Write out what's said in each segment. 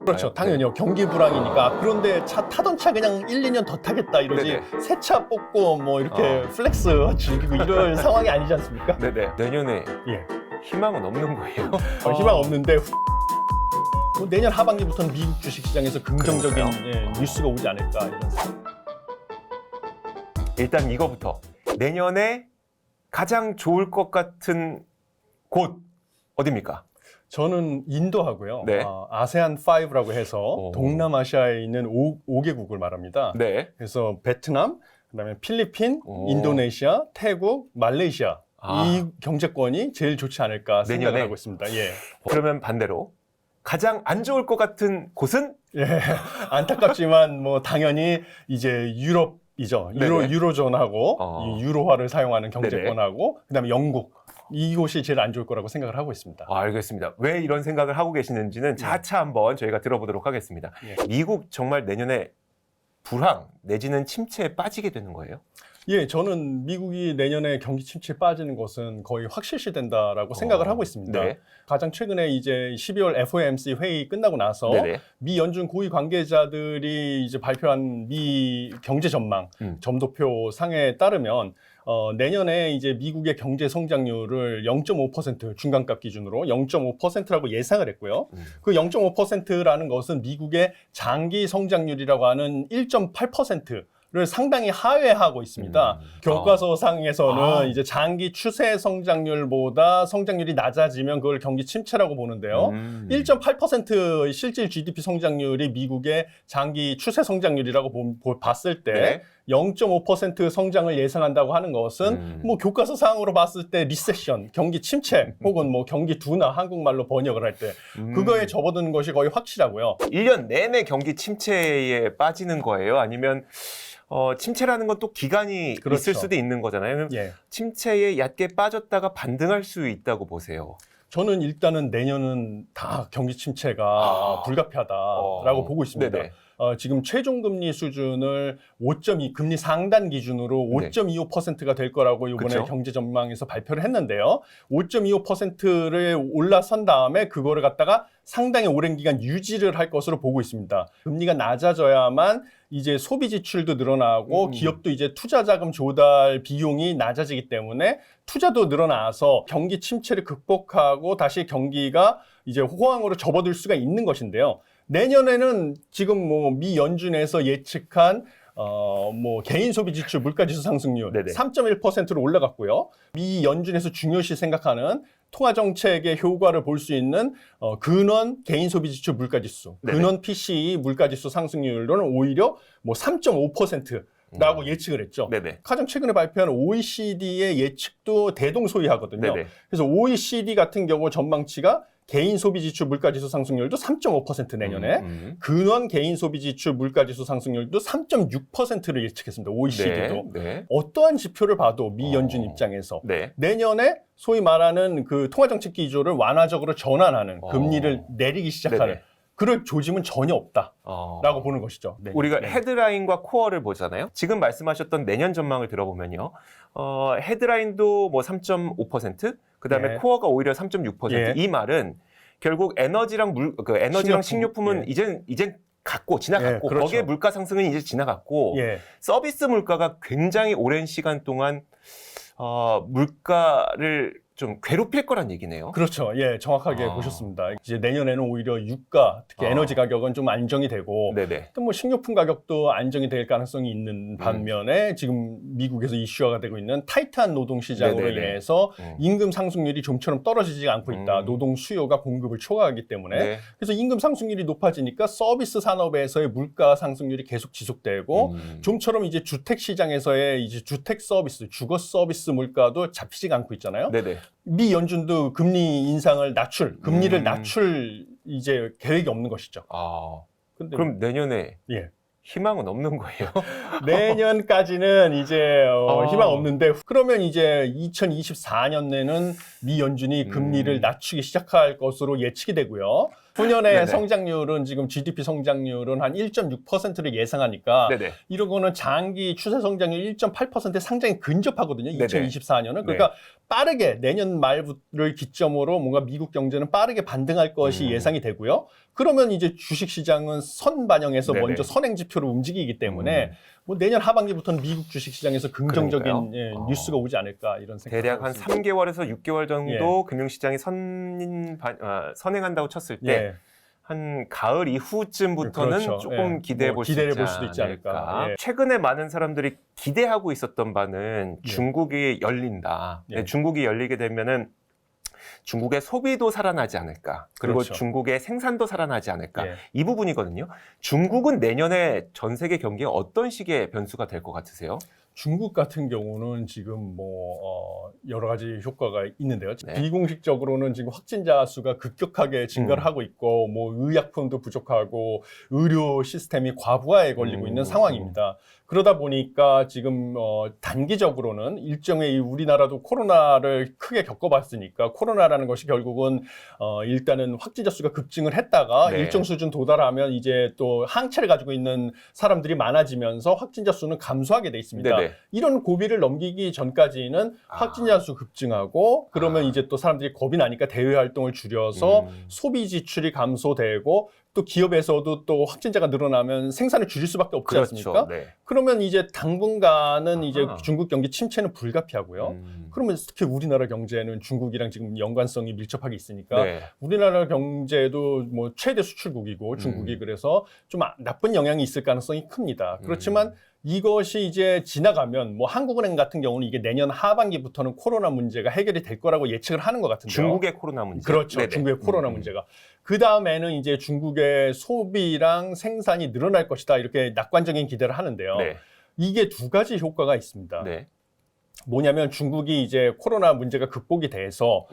그렇죠. 당연히요. 경기 불황이니까. 그런데 차 타던 차 그냥 1, 2년 더 타겠다 이러지. 네네. 새 차 뽑고 뭐 이렇게 플렉스 즐기고 이럴 상황이 아니지 않습니까? 네네. 내년에 예. 희망은 없는 거예요. 희망 없는데 뭐 내년 하반기부터는 미국 주식시장에서 긍정적인 그러니까요. 뉴스가 오지 않을까 이런 생각. 일단 이거부터. 내년에 가장 좋을 것 같은 곳 어디입니까? 저는 인도하고요. 네. 아세안 5라고 해서 오. 동남아시아에 있는 5개국을 말합니다. 네. 그래서 베트남, 그다음에 필리핀, 오. 인도네시아, 태국, 말레이시아 아. 이 경제권이 제일 좋지 않을까 생각을 내년에? 하고 있습니다. 예. 그러면 반대로 가장 안 좋을 것 같은 곳은? 예. 안타깝지만 뭐 당연히 이제 유럽이죠. 네네. 유로존하고 이 유로화를 사용하는 경제권하고 그다음에 영국 이곳이 제일 안 좋을 거라고 생각을 하고 있습니다. 알겠습니다. 왜 이런 생각을 하고 계시는지는 차차 한번 저희가 들어보도록 하겠습니다. 예. 미국 정말 내년에 불황 내지는 침체에 빠지게 되는 거예요? 예, 저는 미국이 내년에 경기 침체에 빠지는 것은 거의 확실시된다라고 생각을 하고 있습니다. 네. 가장 최근에 이제 12월 FOMC 회의 끝나고 나서 네네. 미 연준 고위 관계자들이 이제 발표한 미 경제 전망 점도표 상에 따르면 내년에 이제 미국의 경제 성장률을 0.5% 중간값 기준으로 0.5%라고 예상을 했고요. 그 0.5%라는 것은 미국의 장기 성장률이라고 하는 1.8%를 상당히 하회하고 있습니다. 교과서상에서는 이제 장기 추세 성장률보다 성장률이 낮아지면 그걸 경기 침체라고 보는데요. 1.8% 실질 GDP 성장률이 미국의 장기 추세 성장률이라고 봤을 때 네. 0.5% 성장을 예상한다고 하는 것은 뭐 교과서상으로 봤을 때 리세션, 경기 침체 혹은 뭐 경기 둔화 한국말로 번역을 할 때 그거에 접어드는 것이 거의 확실하고요. 1년 내내 경기 침체에 빠지는 거예요? 아니면 침체라는 건 또 기간이 그렇죠. 있을 수도 있는 거잖아요. 예. 침체에 얕게 빠졌다가 반등할 수 있다고 보세요. 저는 일단은 내년은 다 경기 침체가 불가피하다라고 보고 있습니다. 네네. 지금 최종금리 수준을 5.2 금리 상단 기준으로 5.25%가 될 거라고 이번에 그쵸? 경제 전망에서 발표를 했는데요. 5.25%를 올라선 다음에 그거를 갖다가 상당히 오랜 기간 유지를 할 것으로 보고 있습니다. 금리가 낮아져야만 이제 소비 지출도 늘어나고 기업도 이제 투자 자금 조달 비용이 낮아지기 때문에 투자도 늘어나서 경기 침체를 극복하고 다시 경기가 이제 호황으로 접어들 수가 있는 것인데요. 내년에는 지금 뭐 미 연준에서 예측한 뭐 개인 소비 지출 물가 지수 상승률 네네. 3.1%로 올라갔고요. 미 연준에서 중요시 생각하는 통화 정책의 효과를 볼 수 있는 근원 개인 소비 지출 물가 지수, 네네. 근원 PCE 물가 지수 상승률로는 오히려 뭐 3.5%라고 예측을 했죠. 네네. 가장 최근에 발표한 OECD의 예측도 대동소이하거든요. 네네. 그래서 OECD 같은 경우 전망치가 개인 소비 지출 물가 지수 상승률도 3.5% 내년에 근원 개인 소비 지출 물가 지수 상승률도 3.6%를 예측했습니다. OECD도. 네. 어떠한 지표를 봐도 미 연준 입장에서 네. 내년에 소위 말하는 그 통화정책 기조를 완화적으로 전환하는 금리를 내리기 시작하는 네네. 그럴 조짐은 전혀 없다라고 보는 것이죠. 네. 우리가 네. 헤드라인과 코어를 보잖아요. 지금 말씀하셨던 내년 전망을 들어보면요. 헤드라인도 뭐 3.5%, 그다음에 예. 코어가 오히려 3.6%. 예. 이 말은 결국 에너지랑 에너지랑 식료품, 식료품은 이젠 지나갔고 예, 그렇죠. 거기에 물가 상승은 이제 지나갔고 예. 서비스 물가가 굉장히 오랜 시간 동안 물가를 좀 괴롭힐 거란 얘기네요. 그렇죠. 예, 정확하게 보셨습니다. 이제 내년에는 오히려 유가, 특히 에너지 가격은 좀 안정이 되고, 네네. 또 뭐 식료품 가격도 안정이 될 가능성이 있는 반면에 지금 미국에서 이슈화가 되고 있는 타이트한 노동 시장으로 네네네. 인해서 임금 상승률이 좀처럼 떨어지지 않고 있다. 노동 수요가 공급을 초과하기 때문에. 네. 그래서 임금 상승률이 높아지니까 서비스 산업에서의 물가 상승률이 계속 지속되고, 좀처럼 이제 주택 시장에서의 이제 주택 서비스, 주거 서비스 물가도 잡히지가 않고 있잖아요. 네네. 미 연준도 금리 인상을 금리를 낮출 이제 계획이 없는 것이죠. 아, 근데 그럼 내년에 예. 희망은 없는 거예요. 내년까지는 이제 어. 희망 없는데 그러면 이제 2024년에는 미 연준이 금리를 낮추기 시작할 것으로 예측이 되고요. 후년의 네네. 성장률은 지금 GDP 성장률은 한 1.6%를 예상하니까 네네. 이런 거는 장기 추세 성장률 1.8%에 상당히 근접하거든요. 네네. 2024년은. 그러니까 빠르게 내년 말을 기점으로 뭔가 미국 경제는 빠르게 반등할 것이 예상이 되고요. 그러면 이제 주식 시장은 선반영해서 네네. 먼저 선행 지표로 움직이기 때문에 뭐 내년 하반기부터는 미국 주식 시장에서 긍정적인 그러니까요. 뉴스가 오지 않을까 이런 생각이 대략 한 있습니다. 3개월에서 6개월 정도 금융시장이 선행한다고 쳤을 때 한 가을 이후쯤부터는 그렇죠. 조금 기대해 볼 기대해 수 볼 있지 수도 있지 않을까. 않을까. 최근에 많은 사람들이 기대하고 있었던 바는 중국이 열린다. 중국이 열리게 되면은 중국의 소비도 살아나지 않을까. 그리고 그렇죠. 중국의 생산도 살아나지 않을까. 이 부분이거든요. 중국은 내년에 전 세계 경기에 어떤 식의 변수가 될 것 같으세요? 중국 같은 경우는 지금 여러 가지 효과가 있는데요. 네. 비공식적으로는 지금 확진자 수가 급격하게 증가를 하고 있고, 뭐 의약품도 부족하고 의료 시스템이 과부하에 걸리고 있는 상황입니다. 그러다 보니까 지금 단기적으로는 일정의 우리나라도 코로나를 크게 겪어봤으니까 코로나라는 것이 결국은 일단은 확진자 수가 급증을 했다가 일정 수준 도달하면 이제 또 항체를 가지고 있는 사람들이 많아지면서 확진자 수는 감소하게 돼 있습니다. 이런 고비를 넘기기 전까지는 확진자 수 급증하고 그러면 이제 또 사람들이 겁이 나니까 대외 활동을 줄여서 소비 지출이 감소되고 또 기업에서도 또 확진자가 늘어나면 생산을 줄일 수밖에 없지 않습니까? 그러면 이제 당분간은 이제 중국 경기 침체는 불가피하고요. 그러면 특히 우리나라 경제는 중국이랑 지금 연관성이 밀접하게 있으니까 우리나라 경제도 뭐 최대 수출국이고 중국이 그래서 좀 나쁜 영향이 있을 가능성이 큽니다. 그렇지만 이것이 이제 지나가면 뭐 한국은행 같은 경우는 이게 내년 하반기부터는 코로나 문제가 해결이 될 거라고 예측을 하는 것 같은데요. 중국의 코로나 문제. 그렇죠. 네네. 중국의 코로나 문제가. 그 다음에는 이제 중국의 소비랑 생산이 늘어날 것이다. 이렇게 낙관적인 기대를 하는데요. 이게 두 가지 효과가 있습니다. 뭐냐면 중국이 이제 코로나 문제가 극복이 돼서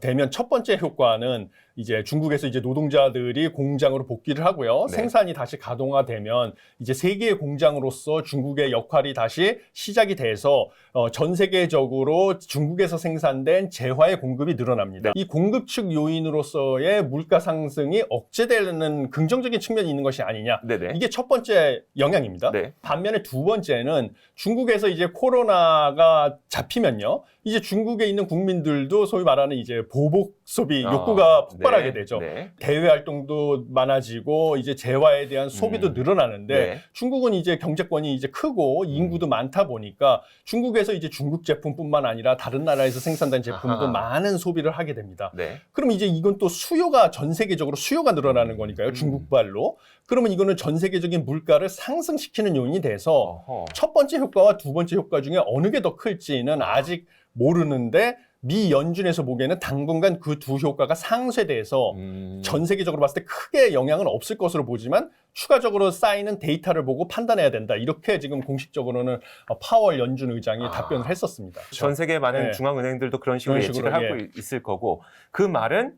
되면 첫 번째 효과는 이제 중국에서 이제 노동자들이 공장으로 복귀를 하고요. 생산이 다시 가동화되면 이제 세계의 공장으로서 중국의 역할이 다시 시작이 돼서 전 세계적으로 중국에서 생산된 재화의 공급이 늘어납니다. 이 공급 측 요인으로서의 물가 상승이 억제되는 긍정적인 측면이 있는 것이 아니냐. 이게 첫 번째 영향입니다. 반면에 두 번째는 중국에서 이제 코로나가 잡히면요. 이제 중국에 있는 국민들도 소위 말하는 이제 보복 소비 욕구가 폭발하게 되죠. 대외 활동도 많아지고 이제 재화에 대한 소비도 늘어나는데 중국은 이제 경제권이 이제 크고 인구도 많다 보니까 중국에서 이제 중국 제품뿐만 아니라 다른 나라에서 생산된 제품도 많은 소비를 하게 됩니다. 그럼 이제 이건 또 수요가 전 세계적으로 수요가 늘어나는 거니까요. 중국발로. 그러면 이거는 전 세계적인 물가를 상승시키는 요인이 돼서 첫 번째 효과와 두 번째 효과 중에 어느 게 더 클지는 아직 모르는데 미 연준에서 보기에는 당분간 그 두 효과가 상쇄돼서 전 세계적으로 봤을 때 크게 영향은 없을 것으로 보지만 추가적으로 쌓이는 데이터를 보고 판단해야 된다. 이렇게 지금 공식적으로는 파월 연준 의장이 답변을 했었습니다. 전 세계 많은 중앙은행들도 그런 식으로 예측을 하고 있을 거고 그 말은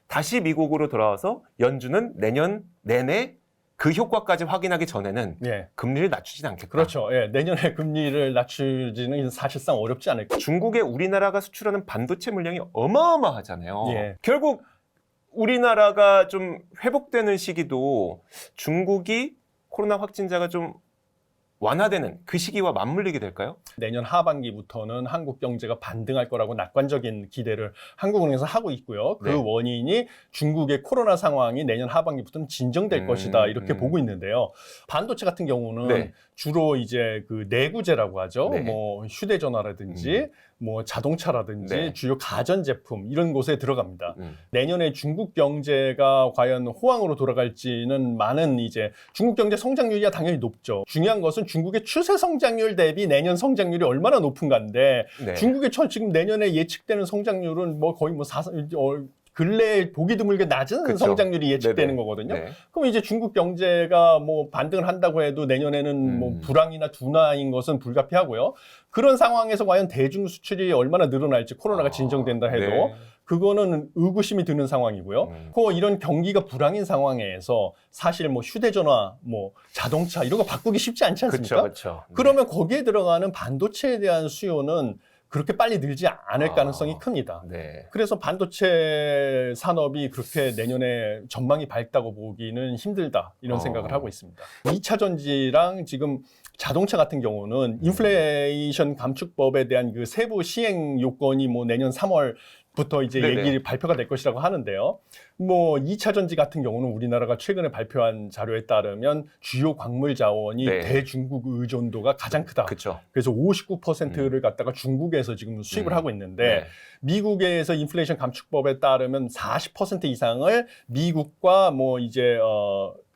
다시 미국으로 돌아와서 연준은 내년 내내 그 효과까지 확인하기 전에는 금리를 낮추진 않겠다. 그렇죠. 내년에 금리를 낮추지는 사실상 어렵지 않을까. 중국에 우리나라가 수출하는 반도체 물량이 어마어마하잖아요. 결국 우리나라가 좀 회복되는 시기도 중국이 코로나 확진자가 좀 완화되는 그 시기와 맞물리게 될까요? 내년 하반기부터는 한국 경제가 반등할 거라고 낙관적인 기대를 한국은행에서 하고 있고요. 그 원인이 중국의 코로나 상황이 내년 하반기부터는 진정될 것이다. 이렇게 보고 있는데요. 반도체 같은 경우는 주로 이제 그 내구재라고 하죠. 뭐 휴대전화라든지 뭐 자동차라든지 주요 가전제품 이런 곳에 들어갑니다. 내년에 중국 경제가 과연 호황으로 돌아갈지는 많은 이제 중국 경제 성장률이 당연히 높죠. 중요한 것은 중국의 추세 성장률 대비 내년 성장률이 얼마나 높은가인데 중국의 지금 내년에 예측되는 성장률은 뭐 거의 뭐 근래에 보기 드물게 낮은 성장률이 예측되는 거거든요. 그럼 이제 중국 경제가 뭐 반등을 한다고 해도 내년에는 뭐 불황이나 둔화인 것은 불가피하고요. 그런 상황에서 과연 대중 수출이 얼마나 늘어날지 코로나가 진정된다 해도 그거는 의구심이 드는 상황이고요. 이런 경기가 불황인 상황에서 사실 뭐 휴대전화, 뭐 자동차 이런 거 바꾸기 쉽지 않지 않습니까? 그렇죠. 그러면 거기에 들어가는 반도체에 대한 수요는 그렇게 빨리 늘지 않을 가능성이 큽니다. 네. 그래서 반도체 산업이 그렇게 내년에 전망이 밝다고 보기는 힘들다 이런 생각을 하고 있습니다. 2차 전지랑 지금 자동차 같은 경우는 인플레이션 감축법에 대한 그 세부 시행 요건이 뭐 내년 3월부터 이제 네네. 얘기 발표가 될 것이라고 하는데요. 뭐 2차 전지 같은 경우는 우리나라가 최근에 발표한 자료에 따르면 주요 광물 자원이 네. 대중국 의존도가 가장 크다. 그렇죠. 그래서 59%를 갖다가 중국에서 지금 수입을 하고 있는데 네. 미국에서 인플레이션 감축법에 따르면 40% 이상을 미국과 뭐 이제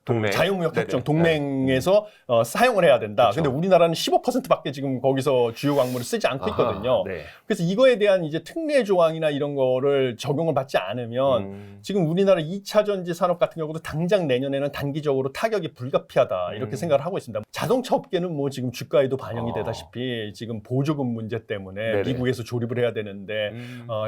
동맹. 자유무역 협정 네네. 동맹에서 사용을 해야 된다. 그쵸. 근데 우리나라는 15%밖에 지금 거기서 주요 광물을 쓰지 않고 있거든요. 네. 그래서 이거에 대한 이제 특례 조항이나 이런 거를 적용을 받지 않으면 지금 우리나라 2차 전지 산업 같은 경우도 당장 내년에는 단기적으로 타격이 불가피하다 이렇게 생각을 하고 있습니다. 자동차 업계는 뭐 지금 주가에도 반영이 되다시피 지금 보조금 문제 때문에 네네. 미국에서 조립을 해야 되는데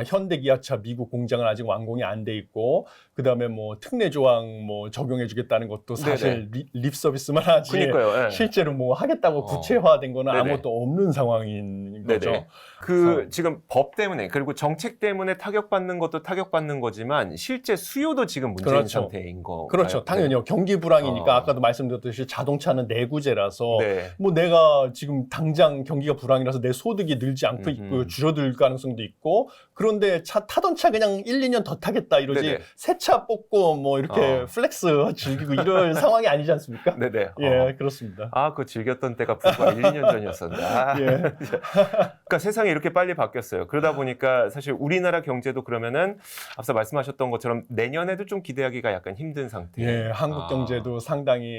현대 기아차 미국 공장은 아직 완공이 안 돼 있고 그다음에 뭐 특례 조항 뭐 적용해 주겠다는 것도 사실 립 서비스만 하지 그러니까요. 예. 실제로 뭐 하겠다고 구체화된 거는 네네. 아무것도 없는 상황인 거죠. 네네. 그 지금 법 때문에 그리고 정책 때문에 타격받는 것도 타격받는 거지만 실제 수요도 지금 문제인 그렇죠. 상태인 거. 그렇죠. 당연히요. 경기 불황이니까 어. 아까도 말씀드렸듯이 자동차는 내구재라서 네. 뭐 내가 지금 당장 경기가 불황이라서 내 소득이 늘지 않고 있고 줄어들 가능성도 있고 그런데 타던 차 그냥 1, 2년 더 타겠다 이러지 네네. 새 차 뽑고 뭐 이렇게 플렉스 즐기고 이럴 상황이 아니지 않습니까? 네네. 예, 그렇습니다. 아, 그 즐겼던 때가 불과 1, 2년 전이었었나. 예. 그러니까 세상이 이렇게 빨리 바뀌었어요. 그러다 보니까 사실 우리나라 경제도 그러면은 앞서 말씀하셨던 것처럼 내년에도 좀 기대하기가 약간 힘든 상태. 예, 한국 경제도 상당히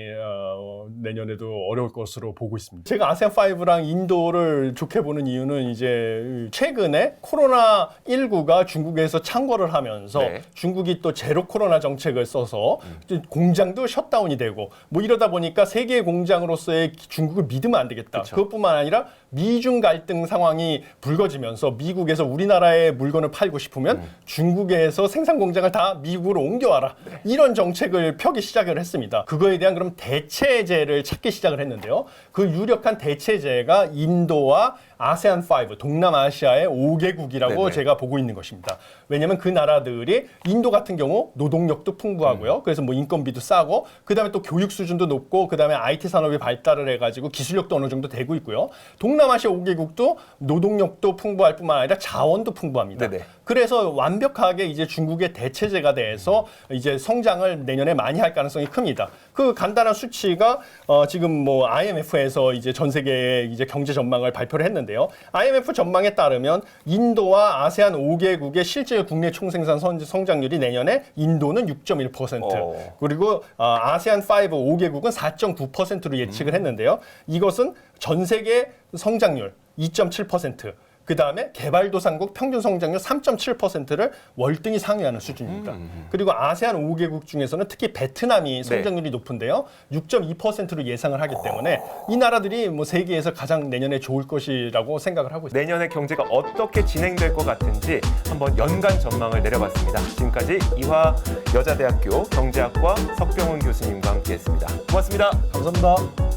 내년에도 어려울 것으로 보고 있습니다. 제가 아세안5랑 인도를 좋게 보는 이유는 이제 최근에 코로나19가 중국에서 창궐을 하면서 네. 중국이 또 제로 코로나 정책을 써서 공장도 셧다운이 되고 뭐 이러다 보니까 세계 공장으로서의 중국을 믿으면 안 되겠다. 그쵸. 그것뿐만 아니라 미중 갈등 상황이 불거지면서 미국에서 우리나라의 물건을 팔고 싶으면 중국에서 생산 공장을 다 미국으로 옮겨와라. 이런 정책을 펴기 시작을 했습니다. 그거에 대한 그럼 대체제를 찾기 시작을 했는데요. 그 유력한 대체제가 인도와 아세안5, 동남아시아의 5개국이라고 네네. 제가 보고 있는 것입니다. 왜냐하면 그 나라들이 인도 같은 경우 노동력도 풍부하고요. 그래서 뭐 인건비도 싸고 그다음에 또 교육 수준도 높고 그다음에 IT 산업이 발달을 해가지고 기술력도 어느 정도 되고 있고요. 동남아시아 5개국도 노동력도 풍부할 뿐만 아니라 자원도 풍부합니다. 네네. 그래서 완벽하게 이제 중국의 대체제가 돼서 이제 성장을 내년에 많이 할 가능성이 큽니다. 그 간단한 수치가 지금 뭐 IMF에서 이제 전 세계의 이제 경제 전망을 발표를 했는데요. IMF 전망에 따르면 인도와 아세안 5개국의 실제 국내 총생산 성장률이 내년에 인도는 6.1%, 그리고 아세안 5 5개국은 4.9%로 예측을 했는데요. 이것은 전 세계 성장률 2.7%, 그 다음에 개발도상국 평균 성장률 3.7%를 월등히 상회하는 수준입니다. 그리고 아세안 5개국 중에서는 특히 베트남이 성장률이 높은데요. 6.2%로 예상을 하기 때문에 이 나라들이 뭐 세계에서 가장 내년에 좋을 것이라고 생각을 하고 있습니다. 내년에 경제가 어떻게 진행될 것 같은지 한번 연간 전망을 내려봤습니다. 지금까지 이화여자대학교 경제학과 석병훈 교수님과 함께했습니다. 고맙습니다. 감사합니다.